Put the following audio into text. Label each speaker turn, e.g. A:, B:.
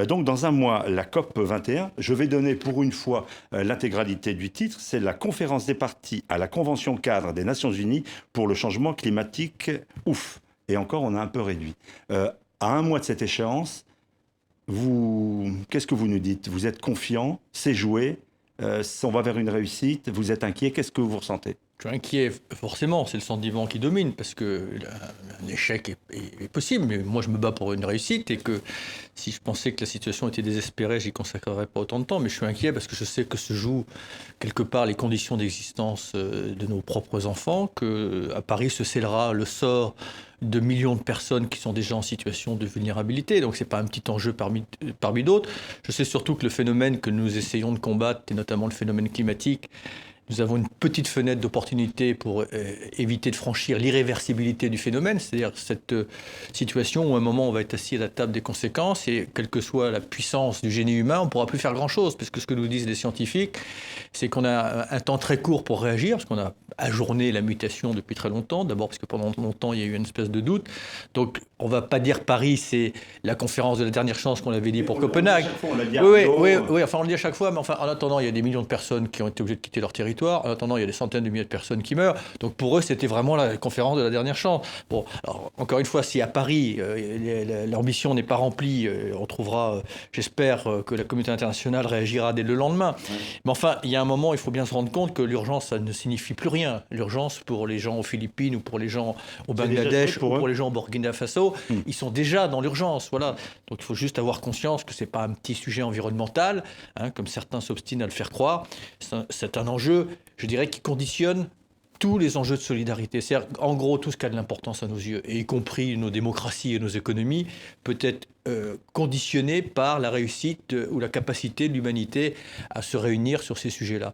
A: Donc, dans un mois, la COP 21, je vais donner pour une fois l'intégralité du titre, c'est la conférence des parties à la Convention cadre des Nations Unies pour le changement climatique. Ouf! Et encore, on a un peu réduit. À un mois de cette échéance, qu'est-ce que vous nous dites? Vous êtes confiant? C'est joué? On va vers une réussite? Vous êtes inquiet? Qu'est-ce que vous ressentez?
B: Je suis inquiet, forcément, c'est le sentiment qui domine, parce que un échec est possible, mais moi je me bats pour une réussite, et que si je pensais que la situation était désespérée, j'y consacrerais pas autant de temps, mais je suis inquiet parce que je sais que se jouent quelque part les conditions d'existence de nos propres enfants, qu'à Paris se scellera le sort de millions de personnes qui sont déjà en situation de vulnérabilité, donc c'est pas un petit enjeu parmi d'autres. Je sais surtout que le phénomène que nous essayons de combattre, et notamment le phénomène climatique, nous avons une petite fenêtre d'opportunité pour éviter de franchir l'irréversibilité du phénomène, c'est-à-dire cette situation où à un moment on va être assis à la table des conséquences et quelle que soit la puissance du génie humain, on ne pourra plus faire grand-chose, parce que ce que nous disent les scientifiques, c'est qu'on a un temps très court pour réagir, parce qu'on a ajourné la mutation depuis très longtemps, d'abord parce que pendant longtemps il y a eu une espèce de doute, donc on ne va pas dire Paris c'est la conférence de la dernière chance qu'on avait dit pour Copenhague. Enfin on le dit à chaque fois, mais enfin en attendant il y a des millions de personnes qui ont été obligées de quitter leur territoire. En attendant, il y a des centaines de milliers de personnes qui meurent. Donc pour eux, c'était vraiment la conférence de la dernière chance. Bon, alors, encore une fois, si à Paris, l'ambition n'est pas remplie, on trouvera, j'espère, que la communauté internationale réagira dès le lendemain. Ouais. Mais enfin, il y a un moment, il faut bien se rendre compte que l'urgence, ça ne signifie plus rien. L'urgence pour les gens aux Philippines ou pour les gens au Bangladesh ou pour les gens au Burkina Faso, ils sont déjà dans l'urgence. Voilà. Donc il faut juste avoir conscience que ce n'est pas un petit sujet environnemental, hein, comme certains s'obstinent à le faire croire. C'est un enjeu, je dirais, qui conditionne tous les enjeux de solidarité. C'est-à-dire, en gros, tout ce qui a de l'importance à nos yeux, et y compris nos démocraties et nos économies, peut être conditionné par la réussite ou la capacité de l'humanité à se réunir sur ces sujets-là.